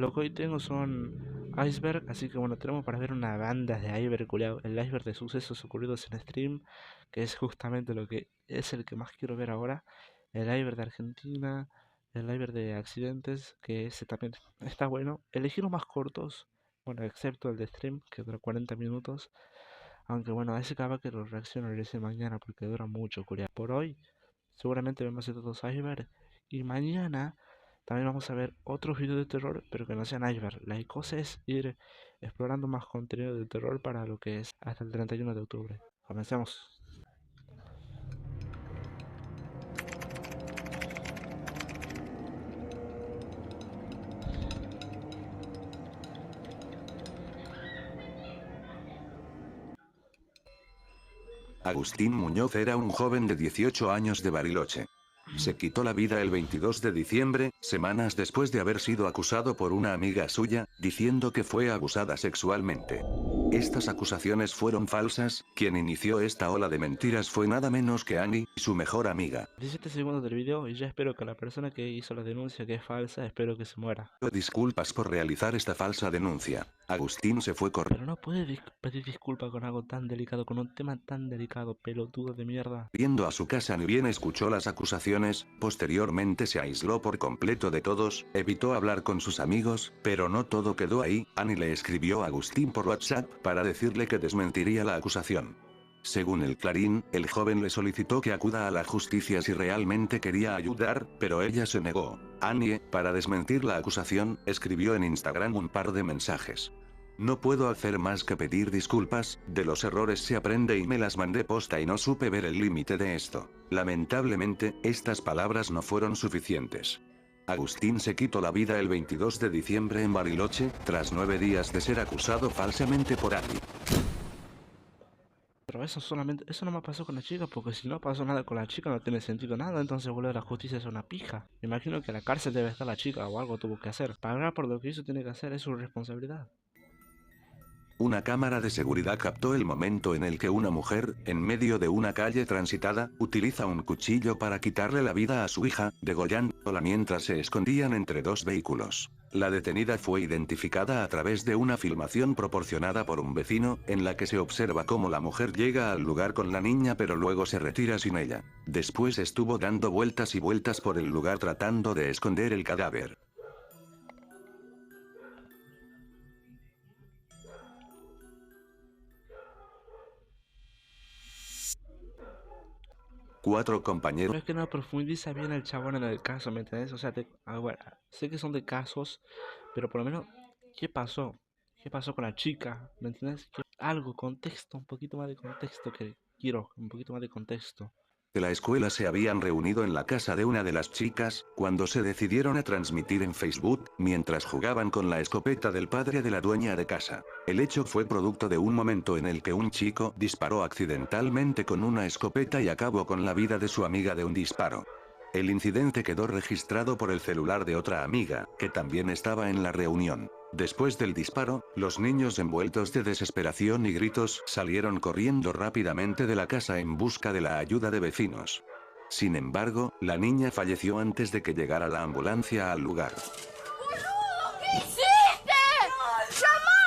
lo que hoy tengo son iceberg, así que bueno, tenemos para ver una banda de iceberg, culiao. El iceberg de sucesos ocurridos en stream, que es justamente lo que es el que más quiero ver ahora. El iceberg de Argentina, el iceberg de accidentes, que ese también está bueno. Elegí los más cortos, bueno, excepto el de stream, que dura 40 minutos. Aunque bueno, a ese capaz que lo reacciono recién mañana porque dura mucho, culiao. Por hoy, seguramente vemos estos dos iceberg. Y mañana también vamos a ver otros videos de terror, pero que no sean iceberg. La cosa es ir explorando más contenido de terror para lo que es hasta el 31 de octubre. Comencemos. Agustín Muñoz era un joven de 18 años de Bariloche. Se quitó la vida el 22 de diciembre, semanas después de haber sido acusado por una amiga suya, diciendo que fue abusada sexualmente. Estas acusaciones fueron falsas, quien inició esta ola de mentiras fue nada menos que Annie, su mejor amiga. 17 segundos del video y ya espero que la persona que hizo la denuncia que es falsa, espero que se muera. Disculpas por realizar esta falsa denuncia. Agustín se fue Pero no puedes pedir disculpas con algo tan delicado, con un tema tan delicado, pelotudo de mierda. corriendo a su casa ni bien escuchó las acusaciones, posteriormente se aisló por completo de todos, evitó hablar con sus amigos, pero no todo quedó ahí, Annie le escribió a Agustín por WhatsApp para decirle que desmentiría la acusación. Según el Clarín, el joven le solicitó que acuda a la justicia si realmente quería ayudar, pero ella se negó. Annie, para desmentir la acusación, escribió en Instagram un par de mensajes. No puedo hacer más que pedir disculpas, de los errores se aprende y me las mandé posta y no supe ver el límite de esto. Lamentablemente, estas palabras no fueron suficientes. Agustín se quitó la vida el 22 de diciembre en Bariloche, tras 9 días de ser acusado falsamente por Annie. Pero eso no me pasó con la chica, porque si no pasó nada con la chica no tiene sentido nada, entonces volver a la justicia es una pija. Me imagino que en la cárcel debe estar la chica o algo tuvo que hacer. Pagar por lo que hizo tiene que hacer, es su responsabilidad. Una cámara de seguridad captó el momento en el que una mujer, en medio de una calle transitada, utiliza un cuchillo para quitarle la vida a su hija, degollándola mientras se escondían entre dos vehículos. La detenida fue identificada a través de una filmación proporcionada por un vecino, en la que se observa cómo la mujer llega al lugar con la niña pero luego se retira sin ella. Después estuvo dando vueltas y vueltas por el lugar tratando de esconder el cadáver. Cuatro compañeros. Pero es que no profundiza bien el chabón en el caso, ¿me entendés? O sea, bueno, sé que son de casos, pero por lo menos, ¿qué pasó? ¿Qué pasó con la chica? ¿Me entendés? Algo, contexto, un poquito más de contexto que quiero, un poquito más de contexto. De la escuela se habían reunido en la casa de una de las chicas, cuando se decidieron a transmitir en Facebook, mientras jugaban con la escopeta del padre de la dueña de casa. El hecho fue producto de un momento en el que un chico disparó accidentalmente con una escopeta y acabó con la vida de su amiga de un disparo. El incidente quedó registrado por el celular de otra amiga, que también estaba en la reunión. Después del disparo, los niños envueltos de desesperación y gritos salieron corriendo rápidamente de la casa en busca de la ayuda de vecinos. Sin embargo, la niña falleció antes de que llegara la ambulancia al lugar. ¡Boludo! ¿Qué hiciste? ¡Llamá!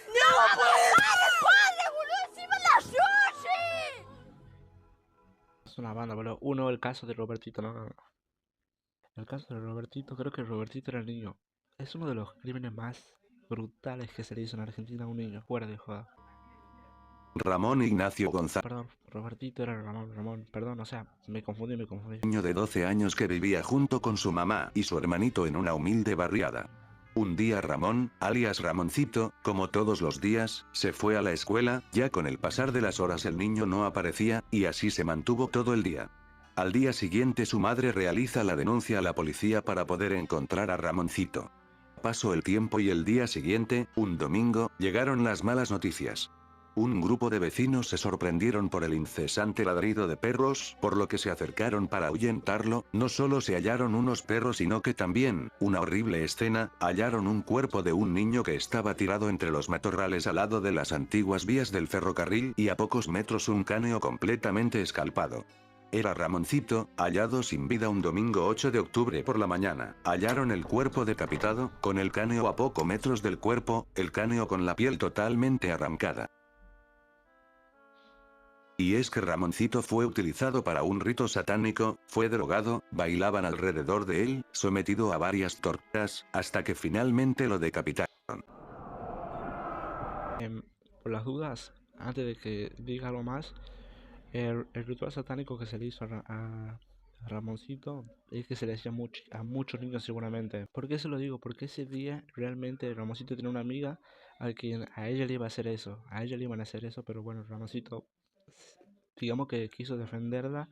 ¡No va a matar al padre, boludo! ¡Encima la Yoshi! Es una banda, boludo. Uno, el caso de Robertito, no. El caso de Robertito, creo que Robertito era el niño. Es uno de los crímenes más brutales que se le hizo en Argentina a un niño, fuera de joda. Ramón Ignacio González. Perdón, Robertito era Ramón, perdón, o sea, me confundí. Niño de 12 años que vivía junto con su mamá y su hermanito en una humilde barriada. Un día Ramón, alias Ramoncito, como todos los días, se fue a la escuela, ya con el pasar de las horas el niño no aparecía, y así se mantuvo todo el día. Al día siguiente su madre realiza la denuncia a la policía para poder encontrar a Ramoncito. Pasó el tiempo y el día siguiente, un domingo, llegaron las malas noticias. Un grupo de vecinos se sorprendieron por el incesante ladrido de perros, por lo que se acercaron para ahuyentarlo. No solo se hallaron unos perros sino que también, una horrible escena, hallaron un cuerpo de un niño que estaba tirado entre los matorrales al lado de las antiguas vías del ferrocarril y a pocos metros un cráneo completamente escalpado. Era Ramoncito, hallado sin vida un domingo 8 de octubre por la mañana. Hallaron el cuerpo decapitado, con el cráneo a pocos metros del cuerpo, el cráneo con la piel totalmente arrancada. Y es que Ramoncito fue utilizado para un rito satánico, fue drogado, bailaban alrededor de él, sometido a varias torturas, hasta que finalmente lo decapitaron. Por las dudas, antes de que diga algo más, el ritual satánico que se le hizo a Ramoncito es que se le hacía a muchos niños seguramente. ¿Por qué se lo digo? Porque ese día realmente Ramoncito tenía una amiga a ella le iba a hacer eso, a ella le iban a hacer eso, pero bueno, Ramoncito digamos que quiso defenderla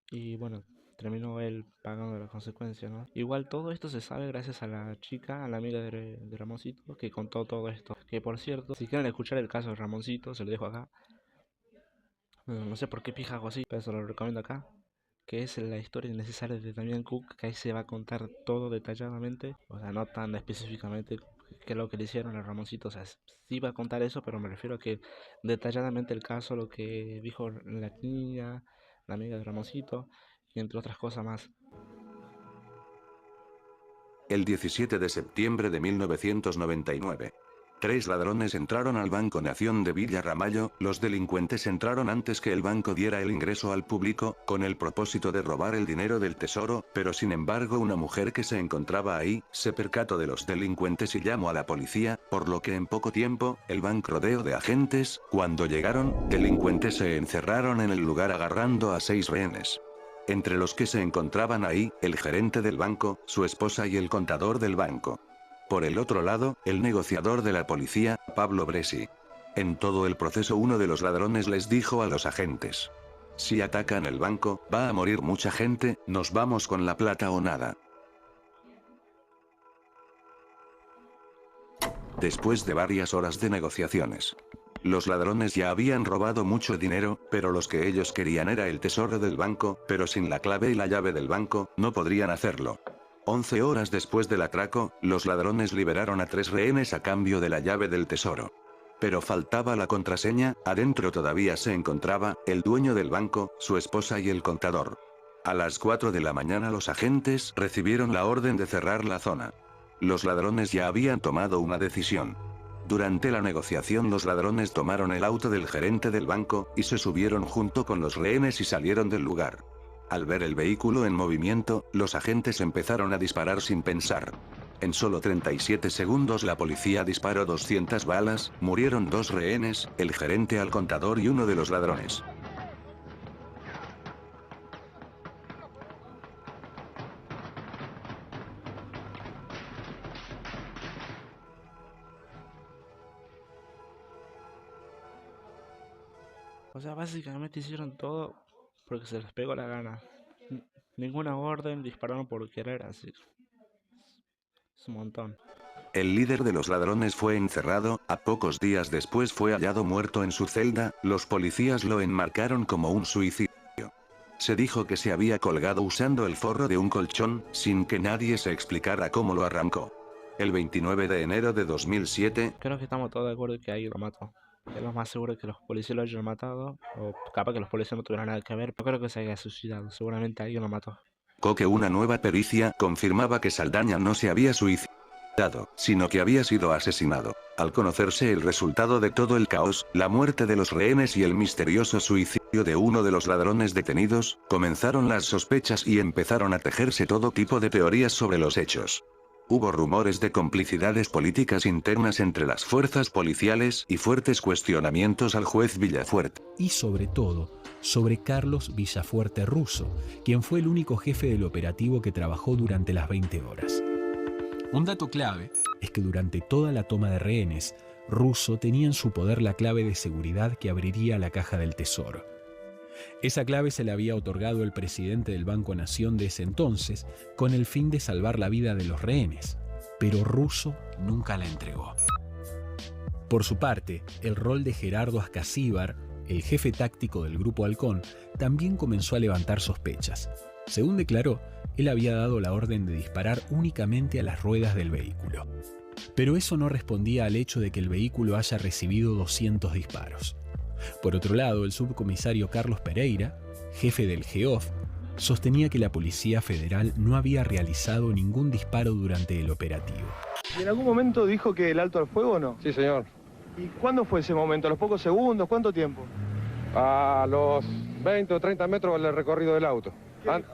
y bueno, terminó él pagando la consecuencia, ¿no? Igual todo esto se sabe gracias a la chica, a la amiga de Ramoncito, que contó todo esto. Que por cierto, si quieren escuchar el caso de Ramoncito, se lo dejo acá. No sé por qué pija hago así, pero se lo recomiendo acá. Que es la historia innecesaria de Damián Cook, que ahí se va a contar todo detalladamente. O sea, no tan específicamente qué es lo que le hicieron a Ramoncito. O sea, sí va a contar eso, pero me refiero a que detalladamente el caso, lo que dijo la niña, la amiga de Ramoncito, y entre otras cosas más. El 17 de septiembre de 1999. 3 ladrones entraron al Banco Nación de Villa Ramallo, los delincuentes entraron antes que el banco diera el ingreso al público, con el propósito de robar el dinero del tesoro, pero sin embargo una mujer que se encontraba ahí, se percató de los delincuentes y llamó a la policía, por lo que en poco tiempo, el banco rodeó de agentes, cuando llegaron, delincuentes se encerraron en el lugar agarrando a 6 rehenes. Entre los que se encontraban ahí, el gerente del banco, su esposa y el contador del banco. Por el otro lado, el negociador de la policía, Pablo Bresi. En todo el proceso uno de los ladrones les dijo a los agentes: si atacan el banco, va a morir mucha gente, nos vamos con la plata o nada. Después de varias horas de negociaciones, los ladrones ya habían robado mucho dinero, pero los que ellos querían era el tesoro del banco, pero sin la clave y la llave del banco, no podrían hacerlo. 11 horas después del atraco, los ladrones liberaron a 3 rehenes a cambio de la llave del tesoro. Pero faltaba la contraseña, adentro todavía se encontraba el dueño del banco, su esposa y el contador. A las 4 de la mañana los agentes recibieron la orden de cerrar la zona. Los ladrones ya habían tomado una decisión. Durante la negociación los ladrones tomaron el auto del gerente del banco, y se subieron junto con los rehenes y salieron del lugar. Al ver el vehículo en movimiento, los agentes empezaron a disparar sin pensar. En solo 37 segundos la policía disparó 200 balas, murieron 2 rehenes, el gerente al contador y uno de los ladrones. O sea, básicamente hicieron todo porque se les pegó la gana. Ninguna orden, dispararon por querer, así. Es un montón. El líder de los ladrones fue encerrado, a pocos días después fue hallado muerto en su celda, los policías lo enmarcaron como un suicidio. Se dijo que se había colgado usando el forro de un colchón, sin que nadie se explicara cómo lo arrancó. El 29 de enero de 2007... Creo que estamos todos de acuerdo que alguien lo mató. Es lo más seguro que los policías lo hayan matado, o capaz que los policías no tuvieran nada que ver, pero creo que se haya suicidado, seguramente alguien lo mató. Que una nueva pericia confirmaba que Saldaña no se había suicidado, sino que había sido asesinado. Al conocerse el resultado de todo el caos, la muerte de los rehenes y el misterioso suicidio de uno de los ladrones detenidos, comenzaron las sospechas y empezaron a tejerse todo tipo de teorías sobre los hechos. Hubo rumores de complicidades políticas internas entre las fuerzas policiales y fuertes cuestionamientos al juez Villafuerte. Y sobre todo, sobre Carlos Villafuerte Russo, quien fue el único jefe del operativo que trabajó durante las 20 horas. Un dato clave es que durante toda la toma de rehenes, Russo tenía en su poder la clave de seguridad que abriría la caja del tesoro. Esa clave se le había otorgado el presidente del Banco Nación de ese entonces, con el fin de salvar la vida de los rehenes, pero Russo nunca la entregó. Por su parte, el rol de Gerardo Ascasíbar, el jefe táctico del Grupo Halcón, también comenzó a levantar sospechas. Según declaró, él había dado la orden de disparar únicamente a las ruedas del vehículo. Pero eso no respondía al hecho de que el vehículo haya recibido 200 disparos. Por otro lado, el subcomisario Carlos Pereira, jefe del GEOF, sostenía que la Policía Federal no había realizado ningún disparo durante el operativo. ¿Y en algún momento dijo que el alto al fuego o no? Sí, señor. ¿Y cuándo fue ese momento? ¿A los pocos segundos? ¿Cuánto tiempo? A los 20 o 30 metros del recorrido del auto.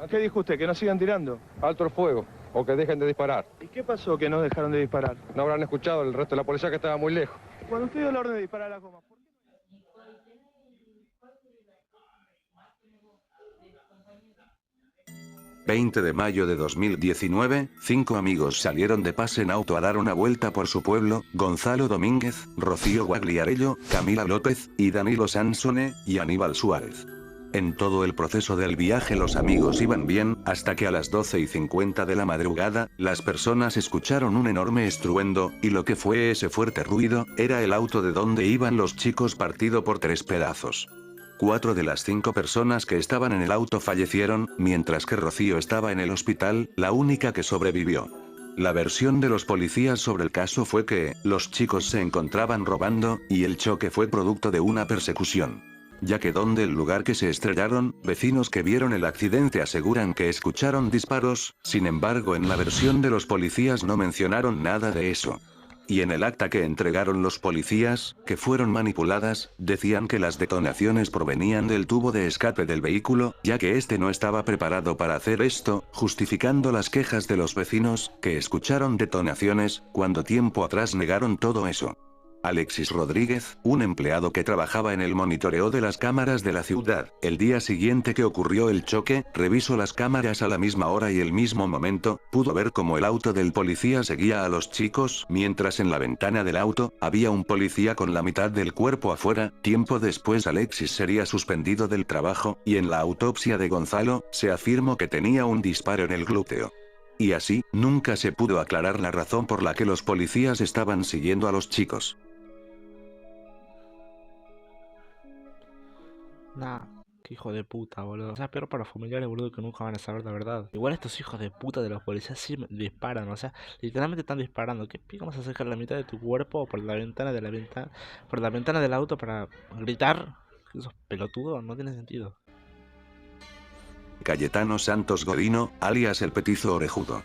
¿Qué dijo usted? ¿Que no sigan tirando? Alto el fuego, o que dejen de disparar. ¿Y qué pasó que no dejaron de disparar? No habrán escuchado el resto de la policía que estaba muy lejos. Cuando usted dio la orden de disparar a las gomas, ¿por qué no? 20 de mayo de 2019, 5 amigos salieron de pase en auto a dar una vuelta por su pueblo: Gonzalo Domínguez, Rocío Guagliarello, Camila López, y Danilo Sansone, y Aníbal Suárez. En todo el proceso del viaje los amigos iban bien, hasta que a las 12:50 de la madrugada, las personas escucharon un enorme estruendo, y lo que fue ese fuerte ruido, era el auto de donde iban los chicos partido por 3 pedazos. 4 de las 5 personas que estaban en el auto fallecieron, mientras que Rocío estaba en el hospital, la única que sobrevivió. La versión de los policías sobre el caso fue que, los chicos se encontraban robando, y el choque fue producto de una persecución. Ya que donde el lugar que se estrellaron, vecinos que vieron el accidente aseguran que escucharon disparos, sin embargo en la versión de los policías no mencionaron nada de eso. Y en el acta que entregaron los policías, que fueron manipuladas, decían que las detonaciones provenían del tubo de escape del vehículo, ya que este no estaba preparado para hacer esto, justificando las quejas de los vecinos, que escucharon detonaciones, cuando tiempo atrás negaron todo eso. Alexis Rodríguez, un empleado que trabajaba en el monitoreo de las cámaras de la ciudad, el día siguiente que ocurrió el choque, revisó las cámaras a la misma hora y el mismo momento, pudo ver cómo el auto del policía seguía a los chicos, mientras en la ventana del auto, había un policía con la mitad del cuerpo afuera. Tiempo después Alexis sería suspendido del trabajo, y en la autopsia de Gonzalo, se afirmó que tenía un disparo en el glúteo. Y así, nunca se pudo aclarar la razón por la que los policías estaban siguiendo a los chicos. Nah, qué hijo de puta, boludo. O sea, peor para los familiares, boludo, que nunca van a saber la verdad. Igual estos hijos de puta de los policías sí disparan, o sea, literalmente están disparando. ¿Qué pico vas a sacar la mitad de tu cuerpo por la ventana de la ventana, por la ventana del auto para gritar? Esos pelotudos, no tiene sentido. Cayetano Santos Godino, alias el Petizo Orejudo.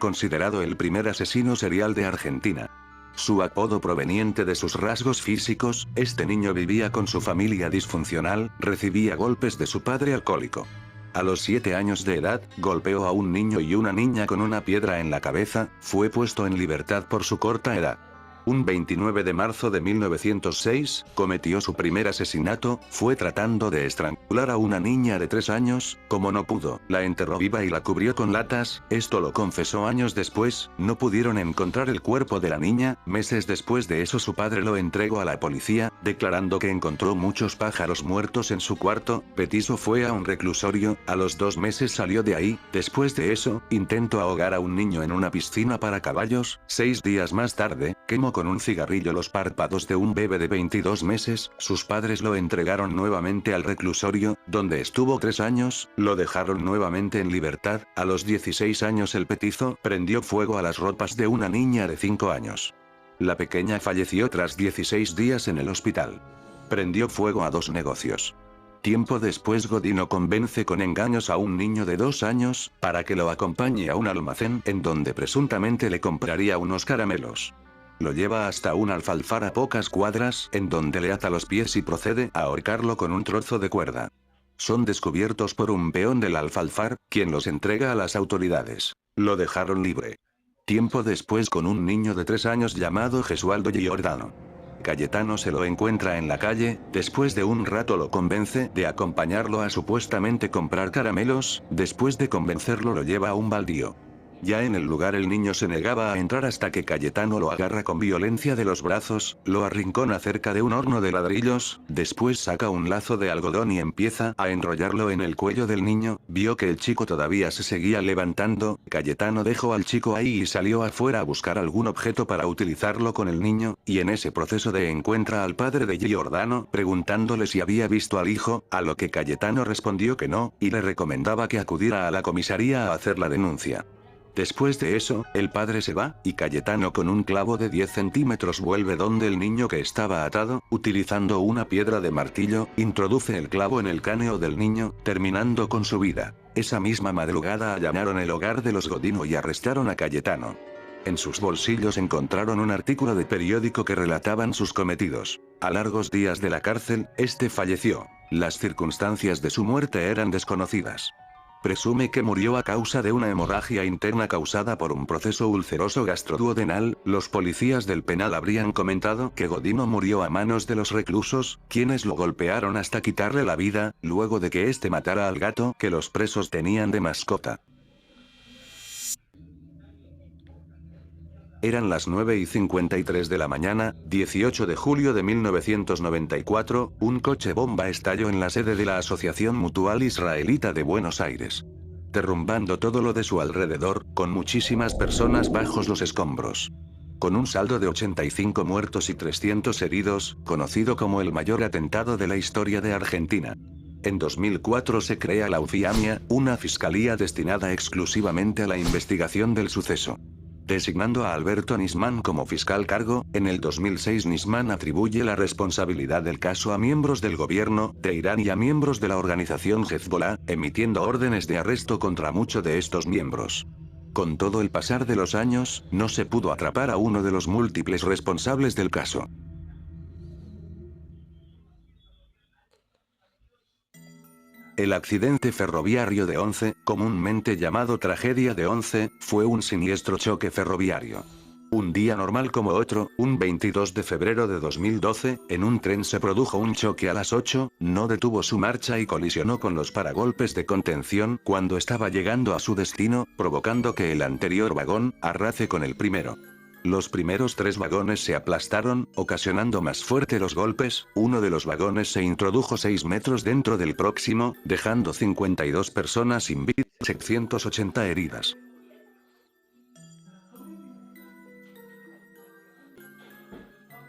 Considerado el primer asesino serial de Argentina. Su apodo proveniente de sus rasgos físicos, este niño vivía con su familia disfuncional, recibía golpes de su padre alcohólico. A los 7 años de edad, golpeó a un niño y una niña con una piedra en la cabeza, fue puesto en libertad por su corta edad. Un 29 de marzo de 1906, cometió su primer asesinato, fue tratando de estrangular a una niña de 3 años, como no pudo, la enterró viva y la cubrió con latas. Esto lo confesó años después. No pudieron encontrar el cuerpo de la niña. Meses después de eso su padre lo entregó a la policía, declarando que encontró muchos pájaros muertos en su cuarto. Petizo fue a un reclusorio, a los 2 meses salió de ahí. Después de eso, intentó ahogar a un niño en una piscina para caballos. 6 días más tarde, quemó con un cigarrillo los párpados de un bebé de 22 meses, sus padres lo entregaron nuevamente al reclusorio, donde estuvo 3 años, lo dejaron nuevamente en libertad. A los 16 años el Petizo prendió fuego a las ropas de una niña de 5 años. La pequeña falleció tras 16 días en el hospital. Prendió fuego a 2 negocios. Tiempo después Godino convence con engaños a un niño de 2 años, para que lo acompañe a un almacén en donde presuntamente le compraría unos caramelos. Lo lleva hasta un alfalfar a pocas cuadras, en donde le ata los pies y procede a ahorcarlo con un trozo de cuerda. Son descubiertos por un peón del alfalfar, quien los entrega a las autoridades. Lo dejaron libre. Tiempo después con un niño de 3 años llamado Gesualdo Giordano. Cayetano se lo encuentra en la calle, después de un rato lo convence de acompañarlo a supuestamente comprar caramelos. Después de convencerlo lo lleva a un baldío. Ya en el lugar el niño se negaba a entrar hasta que Cayetano lo agarra con violencia de los brazos, lo arrincona cerca de un horno de ladrillos, después saca un lazo de algodón y empieza a enrollarlo en el cuello del niño. Vio que el chico todavía se seguía levantando. Cayetano dejó al chico ahí y salió afuera a buscar algún objeto para utilizarlo con el niño, y en ese proceso encuentra al padre de Giordano, preguntándole si había visto al hijo, a lo que Cayetano respondió que no, y le recomendaba que acudiera a la comisaría a hacer la denuncia. Después de eso, el padre se va, y Cayetano con un clavo de 10 centímetros vuelve donde el niño que estaba atado, utilizando una piedra de martillo, introduce el clavo en el cráneo del niño, terminando con su vida. Esa misma madrugada allanaron el hogar de los Godino y arrestaron a Cayetano. En sus bolsillos encontraron un artículo de periódico que relataban sus cometidos. A largos días de la cárcel, este falleció. Las circunstancias de su muerte eran desconocidas. Presume que murió a causa de una hemorragia interna causada por un proceso ulceroso gastroduodenal. Los policías del penal habrían comentado que Godino murió a manos de los reclusos, quienes lo golpearon hasta quitarle la vida, luego de que este matara al gato que los presos tenían de mascota. Eran las 9:53 de la mañana, 18 de julio de 1994, un coche bomba estalló en la sede de la Asociación Mutual Israelita de Buenos Aires, derrumbando todo lo de su alrededor, con muchísimas personas bajo los escombros. Con un saldo de 85 muertos y 300 heridos, conocido como el mayor atentado de la historia de Argentina. En 2004 se crea la UFIAMIA, una fiscalía destinada exclusivamente a la investigación del suceso. Designando a Alberto Nisman como fiscal cargo, en el 2006 Nisman atribuye la responsabilidad del caso a miembros del gobierno de Irán y a miembros de la organización Hezbollah, emitiendo órdenes de arresto contra muchos de estos miembros. Con todo el pasar de los años, no se pudo atrapar a uno de los múltiples responsables del caso. El accidente ferroviario de Once, comúnmente llamado tragedia de Once, fue un siniestro choque ferroviario. Un día normal como otro, un 22 de febrero de 2012, en un tren se produjo un choque a las 8, no detuvo su marcha y colisionó con los paragolpes de contención cuando estaba llegando a su destino, provocando que el anterior vagón arrase con el primero. Los primeros 3 vagones se aplastaron, ocasionando más fuerte los golpes. Uno de los vagones se introdujo 6 metros dentro del próximo, dejando 52 personas sin vida y 680 heridas.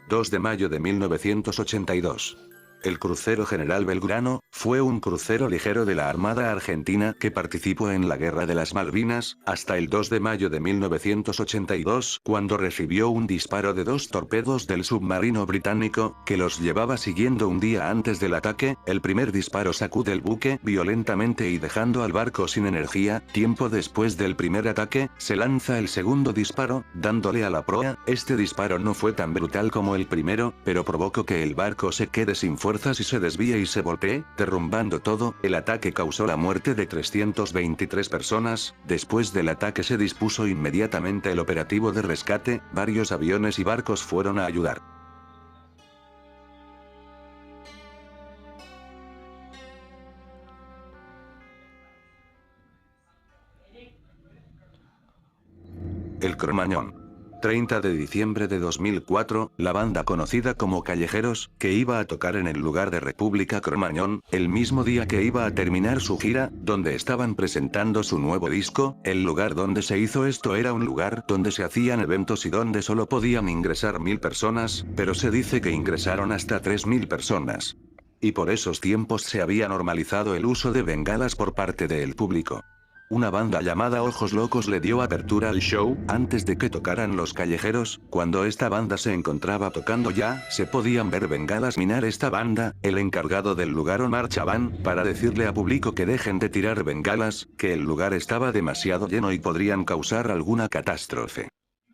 ...2 de mayo de 1982. El crucero General Belgrano, fue un crucero ligero de la Armada Argentina que participó en la Guerra de las Malvinas, hasta el 2 de mayo de 1982, cuando recibió un disparo de 2 torpedos del submarino británico, que los llevaba siguiendo un día antes del ataque. El primer disparo sacude el buque violentamente y dejando al barco sin energía. Tiempo después del primer ataque, se lanza el segundo disparo, dándole a la proa. Este disparo no fue tan brutal como el primero, pero provocó que el barco se quede sin fuerzas y se desvíe y se voltee, derrumbando todo. El ataque causó la muerte de 323 personas. Después del ataque se dispuso inmediatamente el operativo de rescate, varios aviones y barcos fueron a ayudar. El Cromañón. 30 de diciembre de 2004, la banda conocida como Callejeros, que iba a tocar en el lugar de República Cromañón, el mismo día que iba a terminar su gira, donde estaban presentando su nuevo disco. El lugar donde se hizo esto era un lugar donde se hacían eventos y donde solo podían ingresar 1000 personas, pero se dice que ingresaron hasta 3000 personas. Y por esos tiempos se había normalizado el uso de bengalas por parte del público. Una banda llamada Ojos Locos le dio apertura al show, antes de que tocaran los Callejeros. Cuando esta banda se encontraba tocando ya, se podían ver bengalas minar esta banda. El encargado del lugar Omar Chaván, para decirle a público que dejen de tirar bengalas, que el lugar estaba demasiado lleno y podrían causar alguna catástrofe.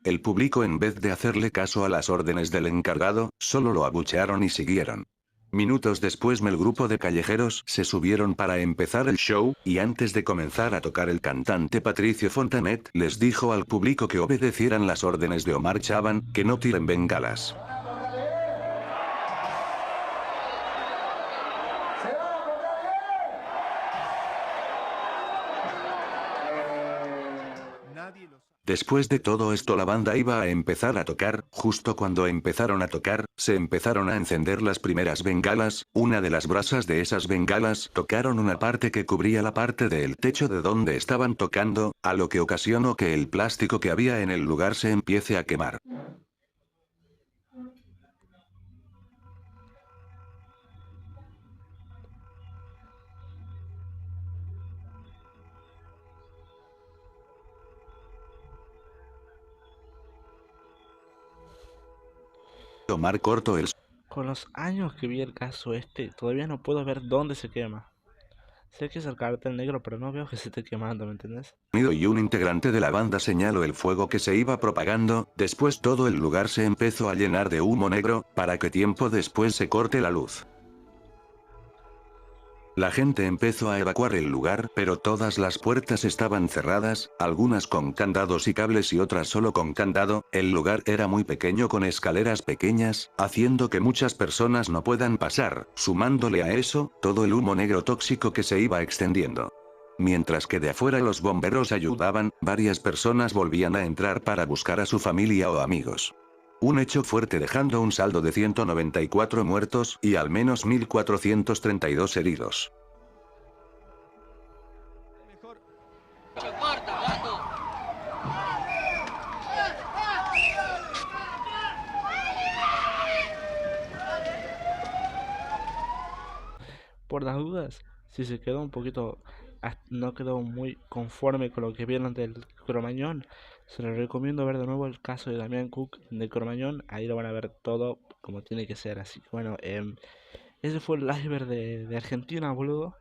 El público, en vez de hacerle caso a las órdenes del encargado, solo lo abuchearon y siguieron. Minutos después el grupo de Callejeros se subieron para empezar el show, y antes de comenzar a tocar el cantante Patricio Fontanet les dijo al público que obedecieran las órdenes de Omar Chaván, que no tiren bengalas. Después de todo esto la banda iba a empezar a tocar. Justo cuando empezaron a tocar, se empezaron a encender las primeras bengalas. Una de las brasas de esas bengalas tocaron una parte que cubría la parte del techo de donde estaban tocando, a lo que ocasionó que el plástico que había en el lugar se empiece a quemar. Omar cortó el Con los años que vi el caso este, todavía no puedo ver dónde se quema. Sé que es el cartel negro, pero no veo que se esté quemando, ¿me entendés? sonido y un integrante de la banda señaló el fuego que se iba propagando. Después todo el lugar se empezó a llenar de humo negro, para que tiempo después se corte la luz. La gente empezó a evacuar el lugar, pero todas las puertas estaban cerradas, algunas con candados y cables y otras solo con candado. El lugar era muy pequeño con escaleras pequeñas, haciendo que muchas personas no puedan pasar, sumándole a eso, todo el humo negro tóxico que se iba extendiendo. Mientras que de afuera los bomberos ayudaban, varias personas volvían a entrar para buscar a su familia o amigos. Un hecho fuerte dejando un saldo de 194 muertos y al menos 1432 heridos. Por las dudas, si se quedó un poquito, no quedó muy conforme con lo que vieron del Cromañón, se les recomiendo ver de nuevo el caso de Damián Cook de Cromañón, ahí lo van a ver todo como tiene que ser, así que bueno, ese fue el iceberg de Argentina, boludo.